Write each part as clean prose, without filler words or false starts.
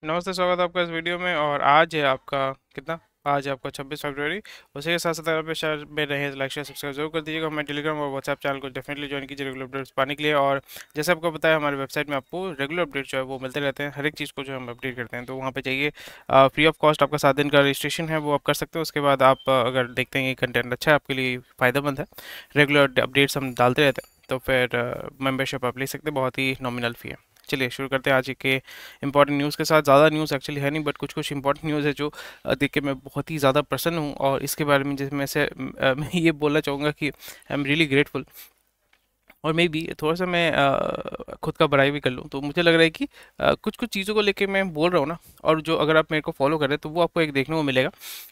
नमस्ते, स्वागत है आपका इस वीडियो में। और आज है आपका कितना आज है आपका 26 फरवरी। उसी के साथ साथ अगर आप शेयर में रहे लाइक शेयर सब्सक्राइब जरूर कर दीजिएगा। हमारे टेलीग्राम और व्हाट्सएप चैनल को डेफिनेटली ज्वाइन कीजिए रेगुलर अपडेट्स पाने के लिए। और जैसे आपको पता है हमारे वेबसाइट में आपको रेगुलर अपडेट जो है वो मिलते रहते हैं, हर एक चीज़ को जो हम अपडेट करते हैं, तो वहाँ पे जाइए। फ्री ऑफ कॉस्ट आपका 7 दिन का रजिस्ट्रेशन है, वो आप कर सकते हो। उसके बाद आप अगर देखते हैं कि कंटेंट अच्छा है, आपके लिए फ़ायदेमंद है, रेगुलर अपडेट्स हम डालते रहते हैं, तो फिर मेंबरशिप आप ले सकते हैं, बहुत ही नॉमिनल फ़ी है। चलिए शुरू करते हैं आज के इंपॉर्टेंट न्यूज़ के साथ। ज़्यादा न्यूज़ एक्चुअली है नहीं, बट कुछ कुछ इंपॉर्टेंट न्यूज़ है जो देख के मैं बहुत ही ज़्यादा प्रसन्न हूँ। और इसके बारे में जैसे मैं ये बोलना चाहूँगा कि आई एम रियली ग्रेटफुल। और मे बी थोड़ा सा मैं खुद का बड़ाई भी कर लूँ, तो मुझे लग रहा है कि कुछ कुछ चीज़ों को लेके मैं बोल रहा हूँ ना, और जो अगर आप मेरे को फॉलो करें तो वो आपको एक देखने को मिलेगा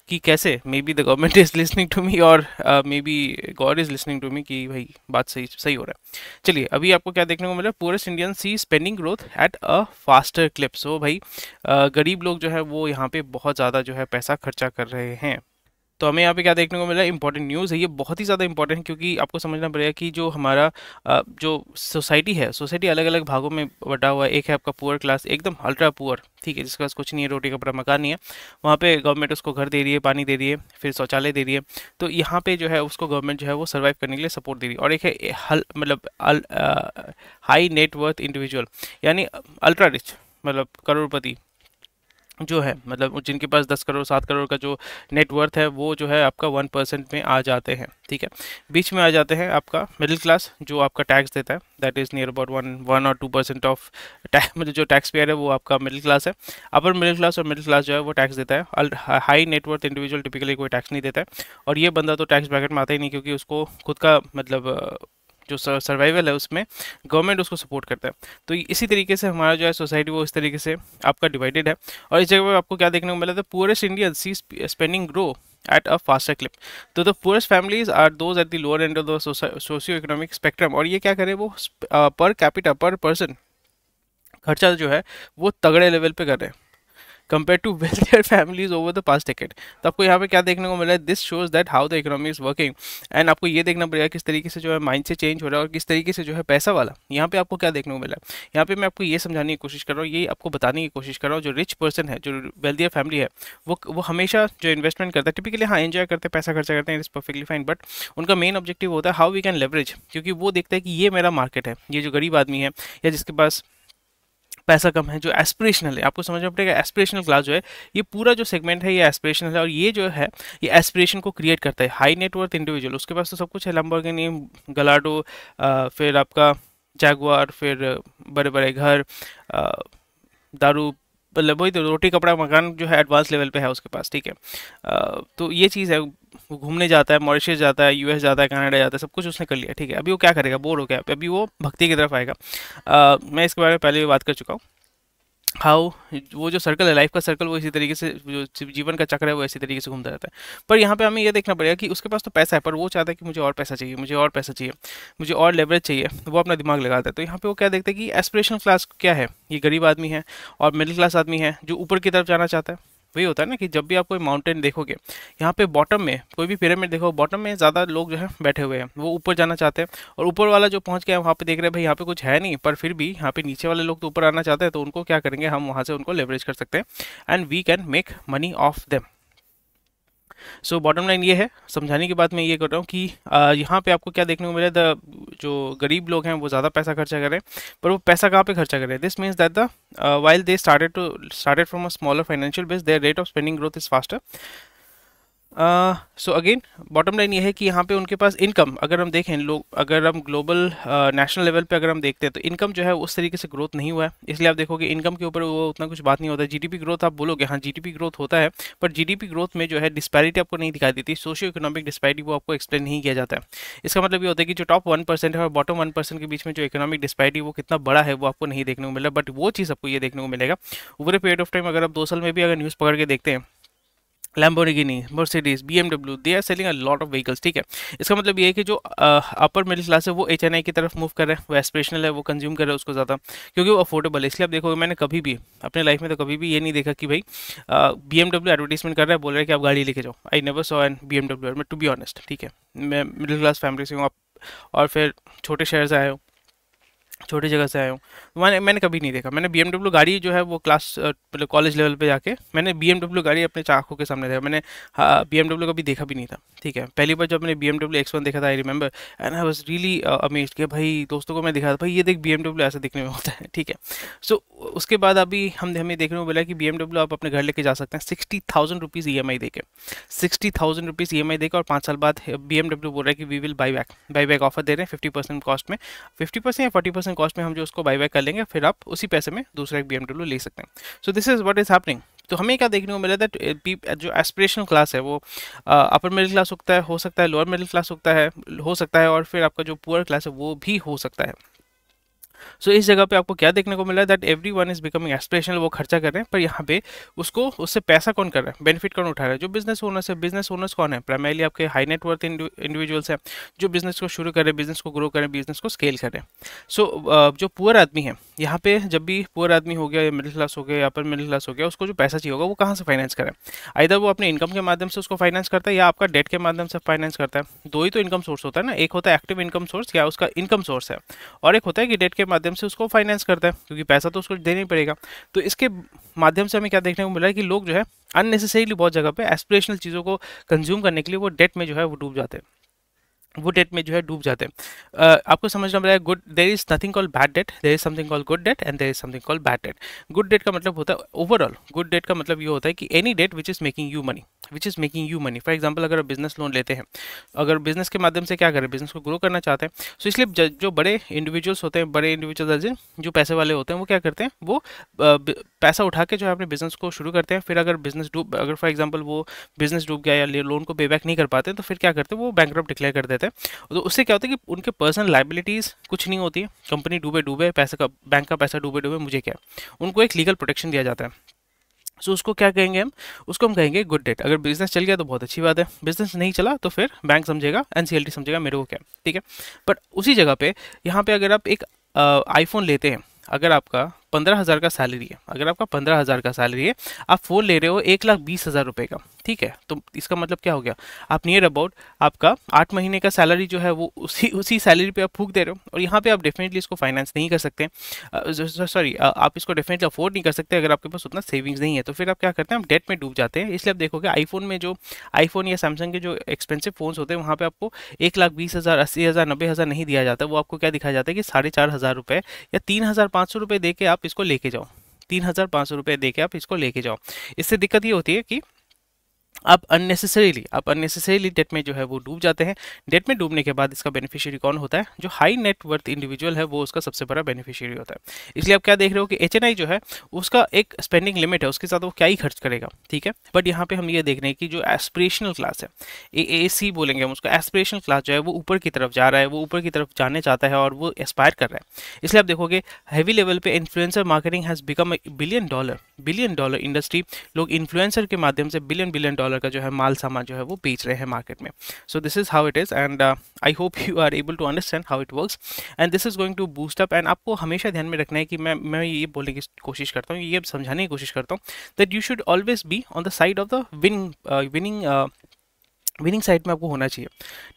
कि कैसे maybe the government is listening to me, और maybe God is listening to me, कि भाई बात सही सही हो रहा है। चलिए अभी आपको क्या देखने को मिला, poorest Indian see spending growth at a faster clip. So भाई गरीब लोग जो है वो यहाँ पे बहुत ज़्यादा जो है पैसा खर्चा कर रहे हैं। तो हमें यहाँ पे क्या देखने को मिला, इंपॉर्टेंट न्यूज़ है, ये बहुत ही ज़्यादा इंपॉर्टेंट है, क्योंकि आपको समझना पड़ेगा कि जो हमारा जो सोसाइटी है, सोसाइटी अलग अलग भागों में बटा हुआ है। एक है आपका पुअर क्लास, एकदम अल्ट्रा पुअर, ठीक है, जिसके पास कुछ नहीं है, रोटी कपड़ा मकान नहीं है। वहाँ पे गवर्नमेंट उसको घर दे रही है, पानी दे रही है, फिर शौचालय दे रही है। तो यहाँ पे जो है उसको गवर्नमेंट जो है वो सर्वाइव करने के लिए सपोर्ट दे रही है। और एक है मतलब हाई नेट वर्थ इंडिविजुअल, यानी अल्ट्रा रिच, मतलब करोड़पति जो है, मतलब जिनके पास 10 करोड़ 7 करोड़ का जो नेटवर्थ है, वो जो है आपका 1% में आ जाते हैं, ठीक है। बीच में आ जाते हैं आपका मिडिल क्लास, जो आपका टैक्स देता है, दैट इज़ नियर अबाउट 1 और 2% ऑफ टैक्स, मतलब जो टैक्स पेयर है वो आपका मिडिल क्लास है। अपर मिडिल क्लास और मिडिल क्लास जो है वो टैक्स देता है। हाई नेटवर्थ इंडिविजुअल टिपिकली कोई टैक्स नहीं देता है। और ये बंदा तो टैक्स ब्रैकेट में आता ही नहीं, क्योंकि उसको खुद का मतलब जो सर्वाइवल है उसमें गवर्नमेंट उसको सपोर्ट करता है। तो इसी तरीके से हमारा जो है सोसाइटी वो इस तरीके से आपका डिवाइडेड है। और इस जगह पे आपको क्या देखने को मिला था, poorest Indian see spending grow at a faster clip. तो the poorest families are those at the lower end of the socio economic spectrum. और ये क्या करें, वो पर कैपिटा पर पर्सन खर्चा जो है वो तगड़े लेवल पे कर रहे हैं compare to wealthier families over the past decade. तो आपको यहाँ पे क्या देखने को मिला है, this shows that how the economy is working. And आपको ये देखना पड़ेगा किस तरीके से जो है माइंड से चेंज हो रहा है, और किस तरीके से जो है पैसा वाला यहाँ पे आपको क्या देखने को मिला है। यहाँ पे मैं आपको ये समझाने की कोशिश कर रहा हूँ, ये आपको बताने की कोशिश कर रहा हूँ, जो रिच पर्सन है, जो वेल्थियर फैमिली है, वो हमेशा जो इन्वेस्टमेंट करता है, टिपिकली हाँ एंजॉय करते हैं, पैसा खर्चा करते हैं, it is perfectly fine, but उनका मेन ऑब्जेक्टिव होता है हाउ वी कैन लेवरेज। क्योंकि वो देखता है कि ये मेरा मार्केट है, ये जो गरीब आदमी है या जिसके पास पैसा कम है, जो एस्पिरेशनल है, आपको समझना पड़ेगा एस्पिरेशनल क्लास जो है, ये पूरा जो सेगमेंट है ये एस्पिरेशनल है। और ये जो है ये एस्पिरेशन को क्रिएट करता है। हाई नेटवर्थ इंडिविजुअल, उसके पास तो सब कुछ है, लंबोर्गिनी, गलाडो, फिर आपका जैगुआर, फिर बड़े बड़े घर, अ, दारू, मतलब वही तो रोटी कपड़ा मकान जो है एडवांस लेवल पे है उसके पास, ठीक है। तो ये चीज़ है, वो घूमने जाता है, मॉरिशस जाता है, यूएस जाता है, कनाडा जाता है, सब कुछ उसने कर लिया, ठीक है। अभी वो क्या करेगा, बोर हो गया, अभी वो भक्ति की तरफ आएगा। मैं इसके बारे में पहले भी बात कर चुका हूँ, हाउ वो जो सर्कल है, लाइफ का सर्कल, वो इसी तरीके से, जो जीवन का चक्र है वो इसी तरीके से घूमता रहता है। पर यहाँ पे हमें ये देखना पड़ेगा कि उसके पास तो पैसा है, पर वो चाहता है कि मुझे और पैसा चाहिए, मुझे और पैसा चाहिए, मुझे और लेवरेज चाहिए, वो अपना दिमाग लगाता है। तो यहाँ पे वो क्या देखता है कि एस्पिरेशनल क्लास क्या है, ये गरीब आदमी है, और मिडिल क्लास आदमी है जो ऊपर की तरफ जाना चाहता है। वही होता है ना कि जब भी आप कोई माउंटेन देखोगे, यहाँ पे बॉटम में कोई भी पिरामिड देखो, बॉटम में ज़्यादा लोग जो है बैठे हुए हैं, वो ऊपर जाना चाहते हैं। और ऊपर वाला जो पहुंच गया है वहाँ पे देख रहे हैं भाई यहाँ पे कुछ है नहीं, पर फिर भी यहाँ पे नीचे वाले लोग तो ऊपर आना चाहते हैं, तो उनको क्या करेंगे, हम वहाँ से उनको लेवरेज कर सकते हैं, and we can make money off them. So bottom line ये है, समझाने की बात मैं ये कर रहा हूँ कि यहाँ पे आपको क्या देखने को मिला, द जो गरीब लोग हैं वो ज़्यादा पैसा खर्चा कर रहे हैं, पर वो पैसा कहाँ पे खर्चा कर रहे हैं, this means that the while they started from a smaller financial base, there rate of spending growth is faster. So again bottom line ये है कि यहाँ पे उनके पास इनकम, अगर हम देखें, लोग अगर हम ग्लोबल नेशनल लेवल पे अगर हम देखते हैं, तो इनकम जो है उस तरीके से ग्रोथ नहीं हुआ है। इसलिए आप देखोगे इनकम के ऊपर वो उतना कुछ बात नहीं होता है। जीडीपी ग्रोथ आप बोलोगे, हाँ जीडीपी ग्रोथ होता है, पर जीडीपी ग्रोथ में जो है डिस्पैरिटी आपको नहीं दिखाई देती, सोशियो इकोनॉमिक डिस्पैरिटी वो आपको एक्सप्लेन नहीं किया जाता है। इसका मतलब ये होता है कि जो टॉप 1% है और बॉटम 1% के बीच में जो इकोनॉमिक डिस्पैरिटी वो कितना बड़ा है वो आपको नहीं देखने को मिला, बट वो चीज़ आपको ये देखने को मिलेगा over a period of time. अगर आप 2 साल में भी अगर न्यूज़ पकड़ के देखते हैं, Lamborghini, Mercedes, BMW, they are selling a lot of vehicles, ठीक है। इसका मतलब ये है कि जो अपर मिडिल क्लास है वो एचएनआई की तरफ मूव कर रहे हैं, वो एस्पिरेशनल है, वो कंज्यूम कर रहे हैं उसको ज़्यादा, क्योंकि वो अफोर्डेबल है। इसलिए आप देखोगे, मैंने कभी भी अपने लाइफ में तो कभी भी ये नहीं देखा कि भाई बीएमडब्ल्यू एडवर्टीजमेंट कर रहा है, बोल रहा है कि आप गाड़ी लेके जाओ। I never saw an BMW, मैं टू बी ऑनेस्ट, ठीक है। मैं मिडिल क्लास फैमिली से हूँ, आप और फिर छोटे शहर से आए हो, छोटी जगह से आया हूँ। मैंने कभी नहीं देखा। मैंने BMW गाड़ी जो है वो क्लास मतलब कॉलेज लेवल पे जाके मैंने BMW गाड़ी अपने आंखों के सामने देखा। मैंने हाँ BMW कभी देखा भी नहीं था। ठीक है, पहली बार जब मैंने BMW X1 देखा था, I remember, and I was really amazed कि भाई दोस्तों को मैं दिखा था, भाई ये देख BMW ऐसा दिखने में होता है। ठीक है, सो उसके बाद अभी हमें देखने को मिला कि BMW आप अपने घर लेके जा सकते हैं 60,000 रुपीज़ EMI देके, 60,000 रुपीज़ EMI देकर, और 5 साल बाद BMW बोल रहा है कि we will buy back offer दे रहे हैं 50% कॉस्ट में, 50% या 40% कॉस्ट में हम जो उसको बाई बैक कर लेंगे, फिर आप उसी पैसे में दूसरा एक BMW ले सकते हैं। सो this is what is happening. तो हमें क्या देखने को मिला था, जो एस्पिरेशनल क्लास है वो अपर मिडिल क्लास हो सकता है, लोअर मिडिल क्लास हो सकता है, और फिर आपका जो पुअर क्लास है वो भी हो सकता है। सो इस जगह पे आपको क्या देखने को मिला है, that every one is becoming aspirational. वो खर्चा कर रहे हैं, पर यहाँ पे उसको उससे पैसा कौन कर रहा है, बेनिफिट कौन उठा रहा है, जो बिजनेस ओनर्स है। बिजनेस ओनर्स कौन है, प्राइमरली आपके हाई नेटवर्थ इंडिविजुअल्स हैं, जो बिजनेस को शुरू करें, बिजनेस को ग्रो करें, बिजनेस को स्केल करें। सो जो पुअर आदमी है यहाँ पे, जब भी पुअर आदमी हो गया या मिडिल क्लास हो गया या अपर मिडिल क्लास हो गया, उसको जो पैसा चाहिए होगा वो कहाँ से फाइनेंस करें। आइदर वो अपने इनकम के माध्यम से उसको फाइनेंस करता है, या आपका डेट के माध्यम से फाइनेंस करता है। दो ही तो इनकम सोर्स होता है ना, एक होता है एक्टिव इनकम सोर्स, या उसका इनकम सोर्स है, और एक होता है कि डेट के माध्यम से उसको फाइनेंस करता है, क्योंकि पैसा तो उसको देना ही पड़ेगा। तो इसके माध्यम से हमें क्या देखने को मिला है कि लोग जो है अननेसेसरीली बहुत जगह पे एस्पिरेशनल चीज़ों को कंज्यूम करने के लिए वो डेट में जो है वो डूब जाते हैं, वो डेट में जो है डूब जाते हैं। आपको समझना पड़ेगा, good there is nothing called bad debt, there is something called good debt, and there is something called bad debt. Good debt का मतलब होता है ओवरऑल, गुड डेट का मतलब ये होता है कि any debt which is making you money, which is making you money. For example, अगर आप बिजनेस लोन लेते हैं, अगर बिजनेस के माध्यम से क्या करें, बिजनेस को ग्रो करना चाहते हैं, सो इसलिए जो बड़े इंडिविजुअल्स होते हैं, बड़े इंडिविजुअल्स जो पैसे वाले होते हैं, वो क्या करते हैं, वो पैसा उठा के जो है अपने बिजनेस को शुरू करते हैं। फिर अगर अगर फॉर एग्जाम्पल वो बिजनेस डूब गया या लोन को पे बैक नहीं कर पाते, तो फिर क्या करते हैं, वो बैंकरप्ट डिक्लेयर कर देते हैं। तो उससे क्या होता है कि उनके पर्सनल लाइबिलिटीज़ कुछ नहीं होती है, कंपनी डूबे डूबे, पैसे का, बैंक का पैसा डूबे डूबे, मुझे क्या, उनको एक लीगल प्रोटेक्शन दिया जाता है। सो उसको क्या कहेंगे हम, उसको हम कहेंगे गुड डेट। अगर बिजनेस चल गया तो बहुत अच्छी बात है, बिजनेस नहीं चला तो फिर बैंक समझेगा, NCLT समझेगा, मेरे को क्या, ठीक है। बट उसी जगह पे यहाँ पे अगर आप एक आईफोन लेते हैं, अगर आपका 15,000 का सैलरी है, अगर आपका 15,000 का सैलरी है, आप फ़ोन ले रहे हो 1,20,000 रुपये का, ठीक है, तो इसका मतलब क्या हो गया, आप नियर अबाउट आपका 8 महीने का सैलरी जो है वो उसी सैलरी पे आप फूक दे रहे हो। और यहाँ पे आप डेफिनेटली इसको फाइनेंस नहीं कर सकते, सॉरी आप इसको डेफिनेटली अफोर्ड नहीं कर सकते अगर आपके पास उतना सेविंग्स नहीं है। तो फिर आप क्या करते हैं, आप डेट में डूब जाते हैं। इसलिए आप देखोगे आईफोन में, जो आईफोन या सैमसंग के जो एक्सपेंसिव फ़ोन्स होते हैं, वहाँ पे आपको 1,20,000, 80,000, 90,000 नहीं दिया जाता। वो आपको क्या दिखाया जाता है कि 4,500 रुपये या 3,500 रुपये दे के आप इसको लेके जाओ, 3,500 रुपये दे के आप इसको लेके जाओ। इससे दिक्कत ये होती है कि आप अननेसेसरीली डेट में जो है वो डूब जाते हैं। डेट में डूबने के बाद इसका बेनिफिशियरी कौन होता है, जो हाई नेट वर्थ इंडिविजुअल है, वो उसका सबसे बड़ा बेनिफिशियरी होता है। इसलिए आप क्या देख रहे हो कि HNI जो है उसका एक स्पेंडिंग लिमिट है, उसके साथ वो क्या ही खर्च करेगा, ठीक है। बट यहाँ पे हम ये देख रहे हैं कि जो एस्पिरेशनल क्लास है, AAC बोलेंगे हम उसको, एस्पिरेशनल क्लास जो है वो ऊपर की तरफ जा रहा है, वो ऊपर की तरफ जाने चाहता है और वो एस्पायर कर रहा है। इसलिए आप देखोगे हैवी लेवल पे influencer marketing has become billion dollar industry. लोग इन्फ्लुएंसर के माध्यम से बिलियन डॉलर का जो है माल सामान जो है वो बेच रहे हैं मार्केट में। So this is how it is, and I hope you are able to understand how it works, and this is going to boost up. And आपको हमेशा ध्यान में रखना है कि मैं ये बोलने की कोशिश करता हूँ, ये समझाने की कोशिश करता हूँ, that you should always be on the side of the winning side में आपको होना चाहिए।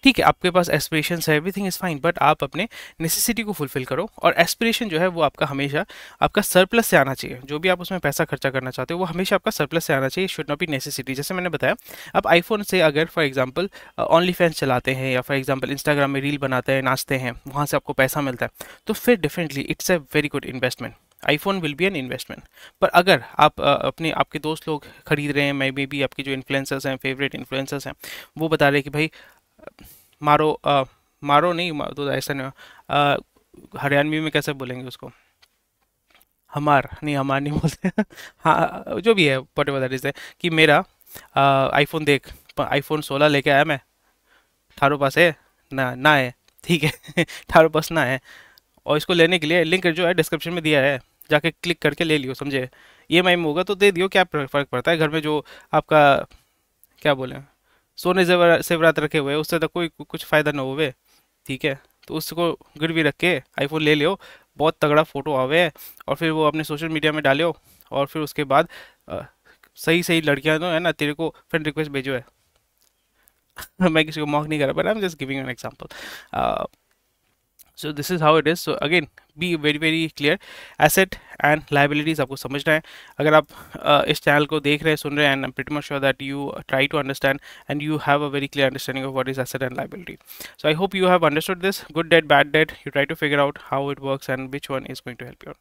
ठीक है, आपके पास एस्पिरेशंस है, एवरीथिंग इज़ फाइन, बट आप अपने नेसेसिटी को फुलफिल करो। और एस्पिरेशन जो है वो आपका हमेशा आपका सरप्लस से आना चाहिए। जो भी आप उसमें पैसा खर्चा करना चाहते हो वो हमेशा आपका सरप्लस से आना चाहिए, शुड नॉट बी नेसेसिटी। जैसे मैंने बताया, आप आईफोन से अगर फॉर एग्जांपल ओनली फैंस चलाते हैं, या फॉर एग्जांपल इंस्टाग्राम में रील बनाते हैं, नाचते हैं, वहाँ से आपको पैसा मिलता है, तो फिर definitely it's a very good investment. IPhone will be an investment. पर अगर आप आपके दोस्त लोग खरीद रहे हैं, मे बी आपके जो इन्फ्लुएंसर्स हैं, फेवरेट इन्फ्लुएंसर्स हैं, वो बता रहे हैं कि भाई मारो मारो नहीं, तो ऐसा नहीं, हरियाणवी में कैसे बोलेंगे उसको, हमार नहीं बोलते हाँ जो भी है, वट एवर दैट इज है, कि मेरा आईफोन देख, आईफोन 16 लेके आया मैं, थारो पास है ना है, ठीक है थारो पास ना है, और इसको लेने के लिए लिंक जो है डिस्क्रिप्शन में दिया है, जाके क्लिक करके ले लियो, समझे। EMI में होगा तो दे दियो, क्या फ़र्क पड़ता है, घर में जो आपका क्या बोले सोने जेवरात रखे हुए हैं, उससे तो कोई कुछ फ़ायदा ना होवे, ठीक है। तो उसको गिरवी रख के आईफोन ले लियो, बहुत तगड़ा फ़ोटो आवे, और फिर वो अपने सोशल मीडिया में डालियो, और फिर उसके बाद सही सही लड़कियां तो है ना, तेरे को फ्रेंड रिक्वेस्ट भेजो है मैं किसी को मॉक नहीं कर रहा, but I am just giving an example. So this is how it is. So again be very very clear. Asset and liabilities आपको समझना है. अगर आप इस चैनल को देख रहे हैं, सुन रहे हैं, and I am pretty much sure that you try to understand and you have a very clear understanding of what is asset and liability. So I hope you have understood this. Good debt, bad debt, you try to figure out how it works and which one is going to help you out.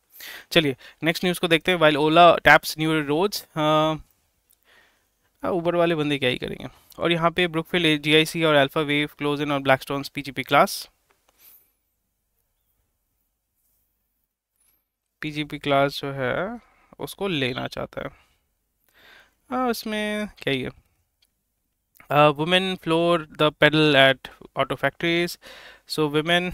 चलिए next news को देखते हैं. while Ola taps new roads, Uber वाले बंदे क्या ही करेंगे. और यहाँ पे ब्रुकफील्ड, GIC और अल्फा वेव क्लोज इन और Blackstone PGP class. PGP class जो है उसको लेना चाहता है. उसमें क्या ही है. Women floor the pedal at auto factories. So women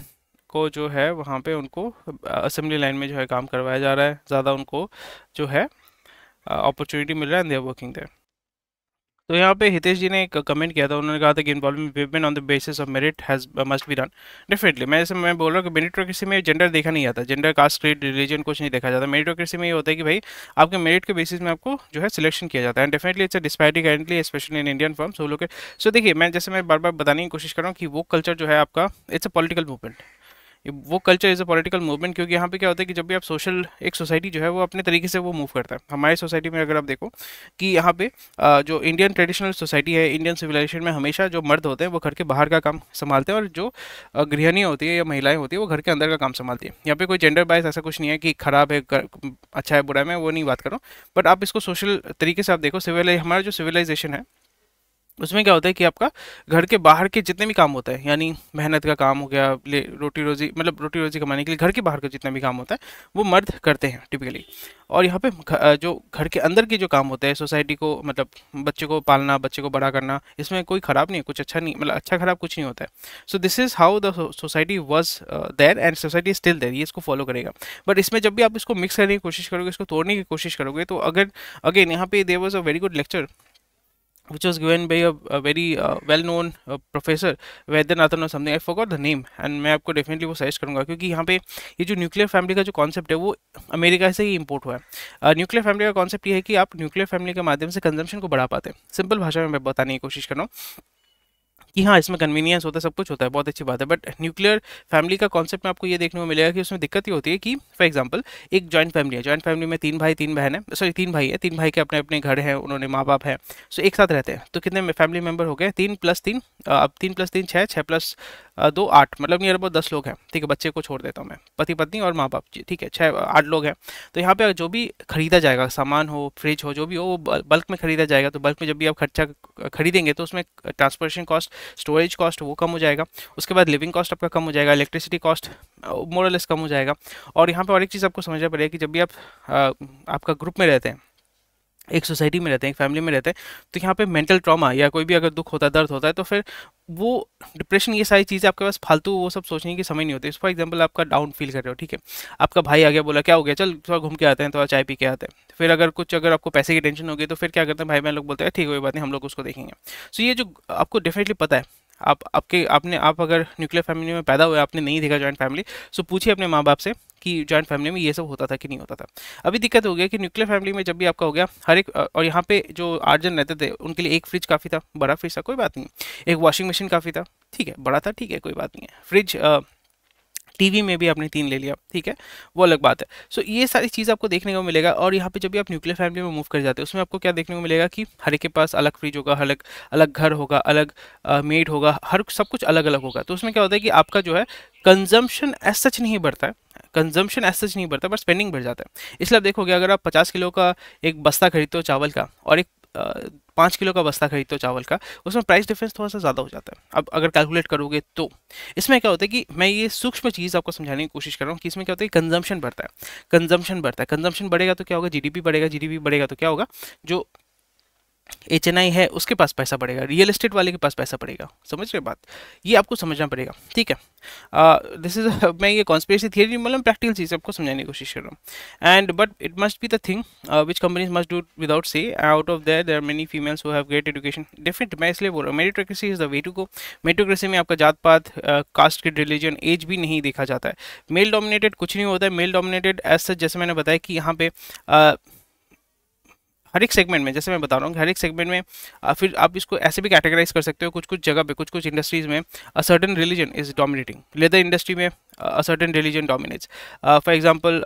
को जो है वहाँ पे उनको असेंबली लाइन में जो है काम करवाया जा रहा है. ज़्यादा उनको जो है अपॉर्चुनिटी मिल रहा है and they are working there. तो यहाँ पे हितेश जी ने एक कमेंट किया था. उन्होंने कहा था कि involving women on the basis of merit has must be done. Definitely मैं बोल रहा हूँ कि मेरिटोक्रेसी में जेंडर देखा नहीं जाता. जेंडर, कास्ट, क्रीड, रिलीजन कुछ नहीं देखा जाता. मेरिटोक्रेसी में ये होता है कि भाई आपके मेरिट के बेसिस में आपको जो है सिलेक्शन किया जाता है. And definitely it's a disparity currently specially in Indian firms. वो लोग सो देखिए, मैं बार बार बताने की कोशिश कर रहा हूँ कि वो कल्चर जो है आपका, इट्स अ पॉलिटिकल मूवमेंट. वो culture is a political movement. क्योंकि यहाँ पे क्या होता है कि जब भी आप सोशल, एक सोसाइटी जो है वो अपने तरीके से वो मूव करता है. हमारी सोसाइटी में अगर आप देखो कि यहाँ पे जो इंडियन ट्रेडिशनल सोसाइटी है, इंडियन सिविलाइजेशन में हमेशा जो मर्द होते हैं वो घर के बाहर का काम संभालते हैं और जो गृहिणी होती है या महिलाएं होती है वो घर के अंदर का काम संभालती है. यहाँ पे कोई जेंडर बायस ऐसा कुछ नहीं है कि खराब है, अच्छा है, बुरा है, मैं वो नहीं बात कर रहा हूँ. बट आप इसको सोशल तरीके से आप देखो. हमारा जो सिविलाइजेशन है उसमें क्या होता है कि आपका घर के बाहर के जितने भी काम होता है, यानी मेहनत का काम हो गया, रोटी रोजी, मतलब रोटी रोजी कमाने के लिए घर के बाहर का जितना भी काम होता है वो मर्द करते हैं टिपिकली. और यहाँ पे जो घर के अंदर के जो काम होते हैं, सोसाइटी को मतलब बच्चे को पालना, बच्चे को बड़ा करना, इसमें कोई ख़राब नहीं है, कुछ अच्छा नहीं, मतलब अच्छा ख़राब कुछ नहीं होता है. So this is how the society was there and society still there. ये इसको फॉलो करेगा. बट इसमें जब भी आप इसको मिक्स करने की कोशिश करोगे, इसको तोड़ने की कोशिश करोगे, तो अगर अगेन यहाँ पे there was a very good lecture which was given by a very well-known professor, Vaidyanathan or something. I forgot the name, and मैं आपको डेफिनेटली वो सजेस्ट करूँगा. क्योंकि यहाँ पे ये जो न्यूक्लियर फैमिली का जो कॉन्सेप्ट है वो अमेरिका से ही इंपोर्ट हुआ है. न्यूक्लियर फैमिली का कॉन्सेप्ट ये है कि आप न्यूक्लियर फैमिली के माध्यम से कंजम्पशन को बढ़ा पाते हैं. सिंपल भाषा में मैं बताने की कोशिश कर रहा हूँ कि हाँ, इसमें कन्वीनियंस होता है, सब कुछ होता है, बहुत अच्छी बात है. बट न्यूक्लियर फैमिली का कॉन्सेप्ट में आपको ये देखने को मिलेगा कि उसमें दिक्कत ये होती है कि फॉर एग्जांपल एक जॉइंट फैमिली है. जॉइंट फैमिली में 3 भाई 3 बहन है, सॉरी 3 भाई है, 3 भाई के अपने अपने घर हैं, उन्होंने माँ बाप है. सो एक साथ रहते हैं. तो कितने फैमिली मेम्बर हो गए? 3+3, अब 3+3 6, 6+2 8, मतलब नियर अबाउट 10 लोग हैं. ठीक है, बच्चे को छोड़ देता हूँ मैं, पति पत्नी और माँ बाप. ठीक है, 8 लोग हैं. तो यहाँ पे जो भी खरीदा जाएगा, सामान हो, फ्रिज हो, जो भी हो, वो बल्क में खरीदा जाएगा. तो बल्क में जब भी आप खर्चा खरीदेंगे तो उसमें ट्रांसपोर्टेशन कॉस्ट, स्टोरेज कॉस्ट वो कम हो जाएगा. उसके बाद लिविंग कॉस्ट आपका कम हो जाएगा, इलेक्ट्रिसिटी कॉस्ट मोरलेस कम हो जाएगा. और यहाँ पे और एक चीज़ आपको समझना पड़ेगा कि जब भी आप आपका ग्रुप में रहते हैं, एक सोसाइटी में रहते हैं, एक फैमिली में रहते हैं, तो यहाँ पे मेंटल ट्रॉमा या कोई भी अगर दुख होता है, दर्द होता है, तो फिर वो डिप्रेशन, ये सारी चीज़ें आपके पास फालतू वो सब सोचने की समय नहीं होती. फॉर एग्जांपल आपका डाउन फील कर रहे हो, ठीक है, आपका भाई आ गया, बोला क्या हो गया, चल थोड़ा घूम के आते हैं, थोड़ा चाय पी के आते हैं. फिर अगर आपको पैसे की टेंशन होगी तो फिर क्या करते हैं भाई बहन लोग, बोलते हैं ठीक है कोई बात नहीं, हम लोग उसको देखेंगे. सो ये जो आपको डेफिनेटली पता है, आप अगर न्यूक्लियर फैमिली में पैदा हुए, आपने नहीं देखा जॉइंट फैमिली, सो पूछिए अपने माँ बाप से कि जॉइंट फैमिली में ये सब होता था कि नहीं होता था. अभी दिक्कत हो गया कि न्यूक्लियर फैमिली में जब भी आपका हो गया, हर एक और यहाँ पे जो 8 जन रहते थे उनके लिए एक फ्रिज काफ़ी था, बड़ा फ्रिज था, कोई बात नहीं. एक वॉशिंग मशीन काफ़ी था, ठीक है, बड़ा था, ठीक है, कोई बात नहीं है. फ्रिज, टीवी में भी आपने 3 ले लिया, ठीक है, वो अलग बात है. सो ये सारी चीज़ आपको देखने को मिलेगा. और यहाँ पे जब भी आप न्यूक्लियर फैमिली में मूव कर जाते हैं, उसमें आपको क्या देखने को मिलेगा कि हर एक के पास अलग फ्रिज होगा, अलग अलग घर होगा, अलग मेड होगा, हर सब कुछ अलग अलग होगा. तो उसमें क्या होता है कि आपका जो है कंजम्पशन एज सच नहीं बढ़ता है, कंजम्पशन एज सच नहीं बढ़ता, बट स्पेंडिंग बढ़ जाता है. इसलिए आप देखोगे अगर आप 50 किलो का एक बस्ता खरीदते हो चावल का और एक 5 किलो का बस्ता खरीदते हो चावल का, उसमें प्राइस डिफरेंस थोड़ा सा ज़्यादा हो जाता है. अब अगर कैलकुलेट करोगे तो इसमें क्या होता है कि मैं ये सूक्ष्म चीज़ आपको समझाने की कोशिश कर रहा हूँ कि इसमें क्या होता है, कंजम्पशन बढ़ता है, कंजम्पशन बढ़ता है. कंजम्पशन बढ़ेगा तो क्या होगा, जीडीपी बढ़ेगा, जीडीपी बढ़ेगा तो क्या होगा, जो HNI है उसके पास पैसा बढ़ेगा, रियल एस्टेट वाले के पास पैसा बढ़ेगा. समझ रहे बात, ये आपको समझना पड़ेगा, ठीक है. दिस इज मैं ये कॉन्स्पिरेसी थियरी मतलब प्रैक्टिकल चीज़ आपको समझाने की कोशिश कर रहा हूँ. And but it must be the thing which companies must do without say. Out of there are many females who have great education. Different, मैं इसलिए बोल रहा हूँ meritocracy is the way to go. Meritocracy में आपका जात पात, cast, religion, as भी नहीं देखा जाता है. मेल डोमिनेटेड कुछ नहीं होता है. मेल डोमिनेटेड एज सच, जैसे मैंने बताया कि यहाँ पे हर एक सेगमेंट में, जैसे मैं बता रहा हूँ कि हर एक सेगमेंट में फिर आप इसको ऐसे भी कैटेगराइज कर सकते हो, कुछ कुछ जगह पे, कुछ कुछ इंडस्ट्रीज में a certain religion is dominating. Leather industry में a certain religion dominates, for example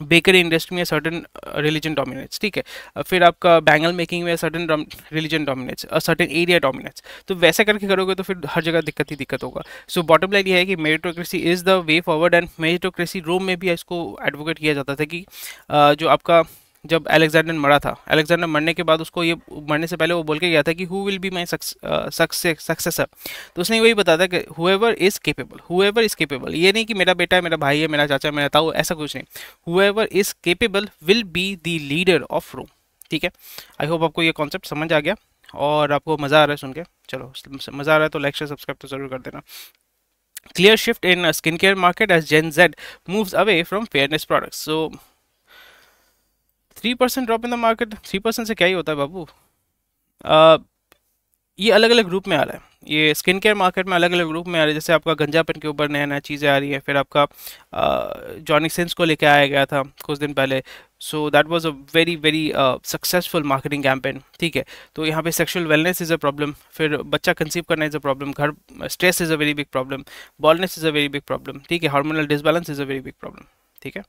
bakery industry में सर्टन रिलीजन डोमिनेट्स, ठीक है। फिर आपका बैंगल मेकिंग में certain religion dominates, certain area dominates. तो वैसा करके करोगे तो फिर हर जगह दिक्कत ही दिक्कत होगा। सो बॉटम लाइन ये है कि meritocracy is the way forward, and meritocracy रोम में भी इसको एडवोकेट किया जाता था कि जो आपका जब अलेक्जेंडर मरा था, अलेक्जेंडर मरने के बाद उसको ये, मरने से पहले वो बोल के गया था कि who will be my successor. तो उसने वही बताया था कि whoever is capable, whoever is capable, ये नहीं कि मेरा बेटा है, मेरा भाई है, मेरा चाचा है, मेरा ताऊ, ऐसा कुछ नहीं। Whoever is capable will be the leader of Rome, ठीक है। आई होप आपको ये कॉन्सेप्ट समझ आ गया और आपको मज़ा आ रहा है सुन के। चलो, मज़ा आ रहा है तो लाइक शेयर सब्सक्राइब तो जरूर कर देना। Clear shift in skin care market as Gen Z moves away from fairness products. So 3% drop in the market, 3% से क्या ही होता है बाबू। ये अलग अलग ग्रुप में आ रहा है, ये स्किन केयर मार्केट में अलग अलग ग्रुप में आ रहा है। जैसे आपका गंजापन के ऊपर नया नया चीज़ें आ रही है, फिर आपका जॉनिक सिंस को लेके आया गया था कुछ दिन पहले। So that was a very very successful marketing campaign, ठीक है। तो यहाँ पे sexual wellness is a problem, फिर बच्चा कंसीव करना इज़ अ प्रॉब्लम, घर stress is a very big problem, baldness is a very big problem, ठीक है, hormonal disbalance is a very big problem, ठीक है।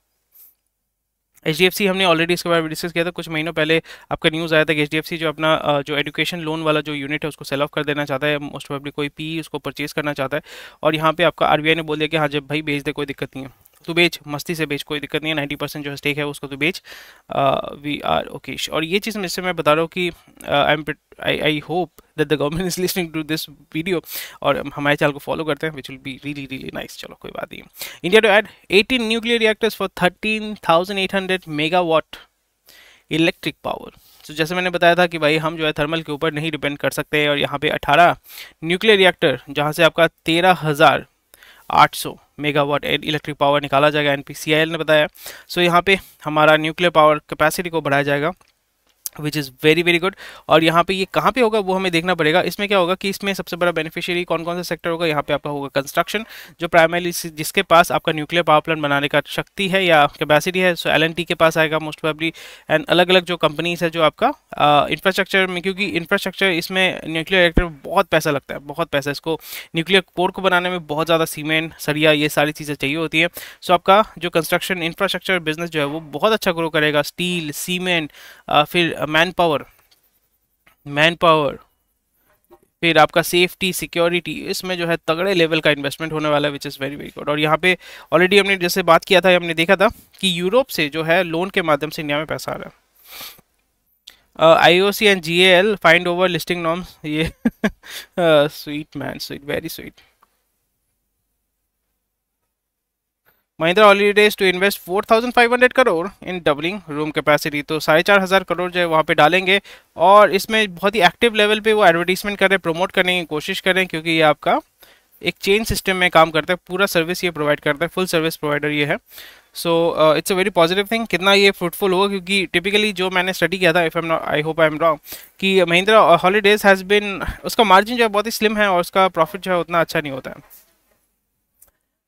HDFC हमने ऑलरेडी इसके बारे में डिस्कस किया था कुछ महीनों पहले। आपका न्यूज़ आया था कि HDFC जो अपना जो एजुकेशन लोन वाला जो यूनिट है उसको सेल ऑफ कर देना चाहता है, मोस्ट प्रोबेबली कोई पी उसको परचेज करना चाहता है। और यहाँ पे आपका RBI ने बोल दिया कि हाँ जब भाई बेच दे, कोई दिक्कत नहीं है, तू बेच, मस्ती से बेच, कोई दिक्कत नहीं है, 90% जो स्टेक है उसको तू बेच, वी आर ओके। और ये चीज़ इससे मैं बता रहा हूँ कि I hope that the government is listening to this video और हमारे चैनल को फॉलो करते हैं, which will be really really nice. चलो कोई बात नहीं। India to add 18 nuclear reactors for 13,800 megawatt electric power. तो जैसे मैंने बताया था कि भाई हम जो है थर्मल के ऊपर नहीं डिपेंड कर सकते, और यहाँ पे 18 न्यूक्लियर रिएक्टर जहाँ से आपका 13,800 मेगावाट इलेक्ट्रिक पावर निकाला जाएगा, NPCIL ने बताया। सो यहाँ पे हमारा न्यूक्लियर पावर कैपेसिटी को बढ़ाया जाएगा, which is very very good. और यहाँ पे ये कहाँ पे होगा वो हमें देखना पड़ेगा। इसमें क्या होगा कि इसमें सबसे बड़ा बेनिफिशियरी कौन कौन सा सेक्टर होगा, यहाँ पे आपका होगा कंस्ट्रक्शन, जो प्राइमरली जिसके पास आपका न्यूक्लियर पावर प्लांट बनाने का शक्ति है या कैपेसिटी है। सो LNT के पास आएगा मोस्ट प्रोबेबली, एंड अलग अलग जो कंपनीज है जो आपका इंफ्रास्ट्रक्चर में, क्योंकि इंफ्रास्ट्रक्चर इसमें न्यूक्लियर रिएक्टर बहुत पैसा लगता है, बहुत पैसा, इसको न्यूक्लियर कोर को बनाने में बहुत ज़्यादा सीमेंट, सरिया, ये सारी चीज़ें चाहिए होती है। सो आपका जो कंस्ट्रक्शन इंफ्रास्ट्रक्चर बिजनेस जो है वो बहुत अच्छा ग्रो करेगा, स्टील, सीमेंट, फिर मैन पावर, फिर आपका सेफ्टी, सिक्योरिटी, इसमें जो है तगड़े लेवल का इन्वेस्टमेंट होने वाला है, which is very very good. और यहाँ पे ऑलरेडी हमने जैसे बात किया था, हमने देखा था कि यूरोप से जो है लोन के माध्यम से इंडिया में पैसा आ रहा है। IOC and GAL fined over listing norms, ये sweet man, sweet, very sweet. Mahindra holidays to invest 4,500 crore in doubling room capacity. तो 4,500 करोड़ जो है वहाँ पे डालेंगे, और इसमें बहुत ही एक्टिव लेवल पे वो एडवर्टीजमेंट कर रहे हैं, प्रमोट करने की कोशिश कर रहे हैं, क्योंकि ये आपका एक चेन सिस्टम में काम करता है, पूरा सर्विस ये प्रोवाइड करता है, फुल सर्विस प्रोवाइडर ये है। So it's a very positive thing. कितना ये फ्रूटफुल होगा, क्योंकि टिपिकली जो मैंने स्टडी किया था, if I am not, I hope I am wrong, कि महिंद्रा हॉलीडेज हैज़ बिन, उसका मार्जिन जो है बहुत ही स्लिम है और उसका प्रॉफिट जो है उतना अच्छा नहीं होता है।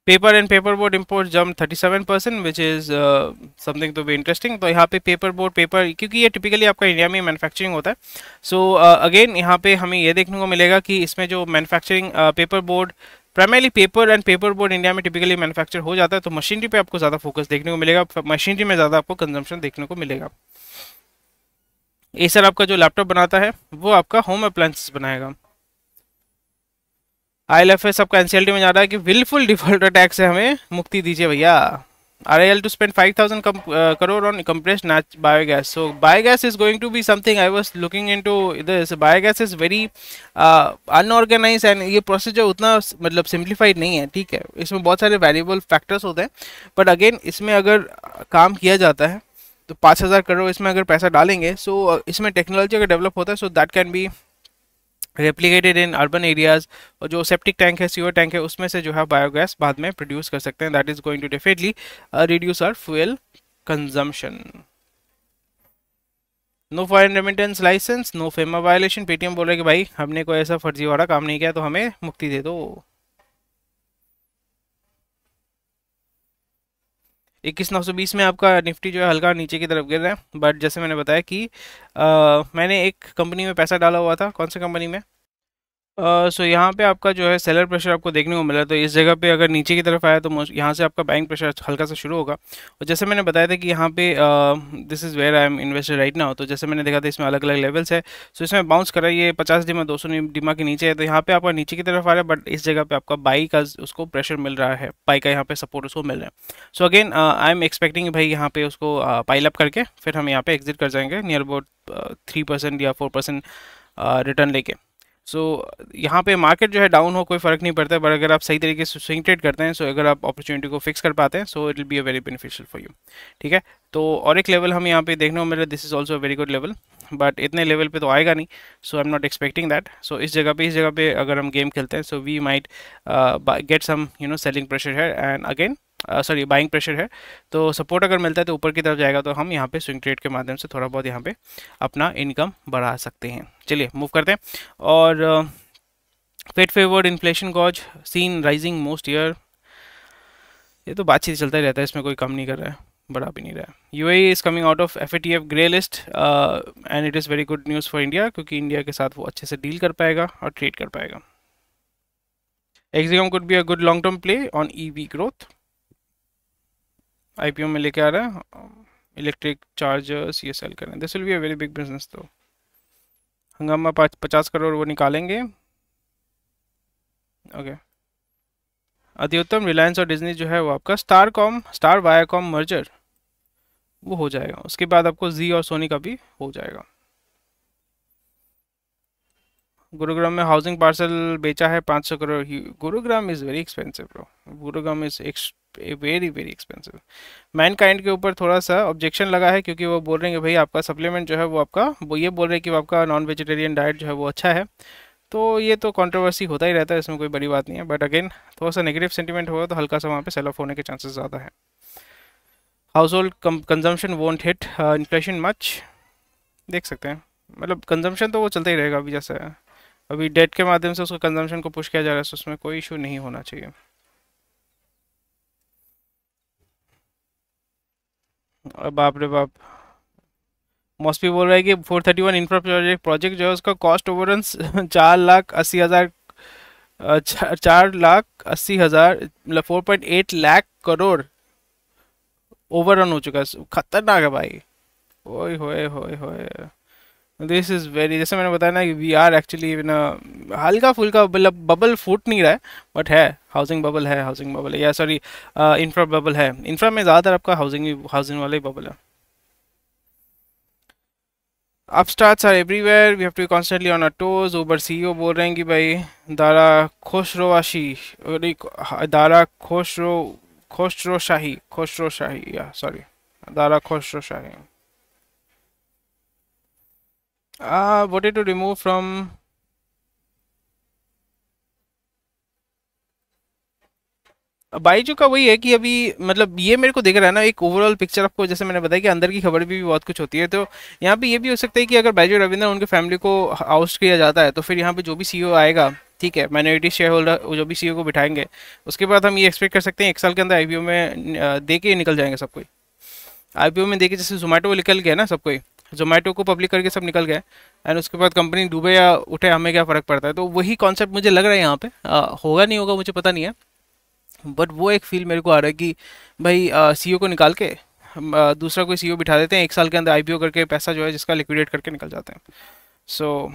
Paper and paper board import jump 37%, which is something to be interesting. तो यहाँ पे पेपर बोर्ड, पेपर, क्योंकि ये टिपिकली आपका इंडिया में मैन्युफैक्चरिंग होता है। सो अगेन यहाँ पे हमें ये देखने को मिलेगा कि इसमें जो manufacturing paper board, primarily paper and paper board India में टिपिकली मैन्युफैक्चर हो जाता है, तो मशीनरी पे आपको ज़्यादा फोकस देखने को मिलेगा, मशीनरी में ज़्यादा आपको कंजम्पशन देखने को मिलेगा। एसर आपका जो लैपटॉप बनाता है वो आपका होम अप्लायंसेस बनाएगा। ILFS आपका NCLT में जा रहा है कि विलफुल डिफॉल्टर टैक्स से हमें मुक्ति दीजिए भैया। RIL to spend 5,000 crore on compressed biogas. So biogas is going to be something I was looking into this. Biogas is very unorganized, and ये प्रोसेस जो उतना मतलब सिंप्लीफाइड नहीं है, ठीक है। इसमें बहुत सारे वेरिएबल फैक्टर्स होते हैं, बट अगेन इसमें अगर काम किया जाता है तो 5,000 करोड़ इसमें अगर पैसा डालेंगे, सो इसमें टेक्नोलॉजी अगर डेवलप होता है, so that can be replicated in urban areas. और जो सेप्टिक टैंक है, सीवर टैंक है, उसमें से जो है बायोगैस बाद में प्रोड्यूस कर सकते हैं। That is going to definitely reduce our fuel consumption. No foreign remittance license, no FEMA violation. Paytm बोल रहा है कि भाई हमने कोई ऐसा फर्जीवाड़ा काम नहीं किया, तो हमें मुक्ति दे दो। 21,920 में आपका निफ्टी जो है हल्का नीचे की तरफ गिर रहा है, बट जैसे मैंने बताया कि मैंने एक कंपनी में पैसा डाला हुआ था। कौन सी कंपनी में? सो यहाँ पे आपका जो है सेलर प्रेशर आपको देखने को मिला, तो इस जगह पे अगर नीचे की तरफ आया तो यहाँ से आपका बाइंग प्रेशर हल्का सा शुरू होगा। और जैसे मैंने बताया था कि यहाँ पे this is where I am invested right now, तो जैसे मैंने देखा था इसमें अलग अलग लेवल्स है। सो इसमें बाउंस कर रहा है, ये 50 डिमा 200 डिमा के नीचे है, तो यहाँ पे आपका नीचे की तरफ आ रहा है, बट इस जगह पे आपका बाई का उसको प्रेशर मिल रहा है, बाई का यहाँ पे सपोर्ट उसको मिल रहा है। So again I am expecting भाई यहाँ पे उसको पाइल अप करके फिर हम यहाँ पे एग्जिट कर जाएंगे नियर अबाउट 3% या 4% रिटर्न लेके। सो यहाँ पे मार्केट जो है डाउन हो कोई फ़र्क नहीं पड़ता है, बट अगर आप सही तरीके से स्विंग ट्रेड करते हैं, सो अगर आप अपॉर्चुनिटी को फिक्स कर पाते हैं, so it will be a very beneficial for you. ठीक है, तो और एक लेवल हम यहाँ पे देखने को मिल रहा है, this is also very good level, but इतने लेवल पे तो आएगा नहीं, so I am not expecting that. So इस जगह पे अगर हम गेम खेलते हैं, so we might get some selling pressure है and again sorry buying pressure है। तो सपोर्ट अगर मिलता है तो ऊपर की तरफ जाएगा, तो हम यहाँ पे स्विंग ट्रेड के माध्यम से थोड़ा बहुत यहाँ पे अपना इनकम बढ़ा सकते हैं। चलिए मूव करते हैं। और Fed favoured inflation gauge seen rising most year, ये तो बातचीत चलता ही रहता है, इसमें कोई कम नहीं कर रहा है, बढ़ा भी नहीं रहा है। UAE is coming out of FATF grey list and it is very good news for India, क्योंकि इंडिया के साथ वो अच्छे से डील कर पाएगा और ट्रेड कर पाएगा। Exicom could be a good long term play on EV growth, IPO में लेके आ रहा है, इलेक्ट्रिक चार्जर्स ये सेल करें, this will be a very big business. तो हंगामा 50 करोड़ वो निकालेंगे। ओके, अति उत्तम रिलायंस और डिज्नी जो है वो आपका स्टार वायाकॉम मर्जर वो हो जाएगा, उसके बाद आपको जी और सोनी का भी हो जाएगा। गुरुग्राम में हाउसिंग पार्सल बेचा है 500 crore. Gurugram is very expensive bro, Gurugram is very very expensive. Mankind के ऊपर थोड़ा सा ऑब्जेक्शन लगा है, क्योंकि वो बोल रहे हैं कि भाई आपका सप्लीमेंट जो है वो आपका, वो ये बोल रहे हैं कि वो आपका नॉन वेजिटेरियन डाइट जो है वो अच्छा है। तो ये तो कंट्रोवर्सी होता ही रहता है, इसमें कोई बड़ी बात नहीं है, बट अगेन थोड़ा सा नेगेटिव सेंटीमेंट होगा तो हल्का सा वहाँ पे सेल ऑफ होने के चांसेस ज़्यादा है। House hold consumption won't hit inflation much, देख सकते हैं, मतलब कंजम्पशन तो वो चलता ही रहेगा। अभी जैसे अभी डेट के माध्यम से उसको कंजम्पशन को पुश किया जा रहा है, तो उसमें कोई इशू नहीं होना चाहिए। बाप रे बाप, मॉस्पी बोल रहा है कि 431 इंफ्रा प्रोजेक्ट जो है उसका कॉस्ट ओवररन 4,80,000 4,80,000 मतलब 4.8 लाख करोड़ ओवररन हो चुका है, खतरनाक है भाई। ओए होए होए होए, दिस इज वेरी, जैसे मैंने बताया ना कि वी आर एक्चुअली ना हल्का फुल्का मतलब बबल फूट नहीं रहा है, बट है हाउसिंग बबल है या सॉरी इंफ्रा बबल है। इंफ्रा में ज़्यादातर आपका हाउसिंग वाला ही बबल है। Upstarts are everywhere, we have to be constantly on our toes. Uber CEO बोल रहे हैं कि भाई दारा खुशरोआशी, दारा खुशरो शाही या sorry Dara Khusro shahi voted to remove from Byju का वही है कि अभी मतलब ये मेरे को दिख रहा है ना एक ओवरऑल पिक्चर आपको, जैसे मैंने बताया कि अंदर की खबर भी बहुत कुछ होती है, तो यहाँ पे ये भी हो सकता है कि अगर बाईजू रविंद्रन उनके फैमिली को आउस्ट किया जाता है, तो फिर यहाँ पे जो भी सीईओ आएगा, ठीक है, माइनॉरिटी शेयर होल्डर जो भी सीईओ को बिठाएंगे, उसके बाद हम ये एक्सपेक्ट कर सकते हैं 1 साल के अंदर आईपीओ में दे के निकल जाएंगे सब कोई। आईपीओ में देखिए जैसे जोमेटो निकल गया ना सब कोई, जोमेटो को पब्लिक करके सब निकल गए, एंड उसके बाद कंपनी डूबे या उठे हमें क्या फ़र्क पड़ता है। तो वही कॉन्सेप्ट मुझे लग रहा है यहाँ पे होगा नहीं होगा मुझे पता नहीं है, बट वो एक फील मेरे को आ रहा है कि भाई सीईओ को निकाल के दूसरा कोई सीईओ बिठा देते हैं, 1 साल के अंदर आईपीओ करके पैसा जो है जिसका लिक्विडेट करके निकल जाते हैं। So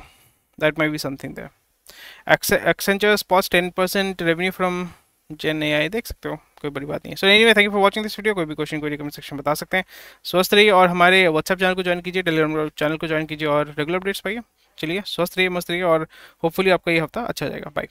that might be something there. Accenture spots 10% revenue from Gen AI, देख सकते हो, कोई बड़ी बात नहीं है। So anyway thank you for watching this video. कोई भी क्वेश्चन कोई कमेंट सेक्शन बता सकते हैं। स्वस्थ रहिए और हमारे व्हाट्सएप चैनल को ज्वाइन कीजिए, टेलीग्राम चैनल को ज्वाइन कीजिए और रेगुलर अपडेट्स पाइए। चलिए स्वस्थ रहिए, मस्त रहिए और होपफुली आपका ये हफ्ता अच्छा जाएगा। बाय।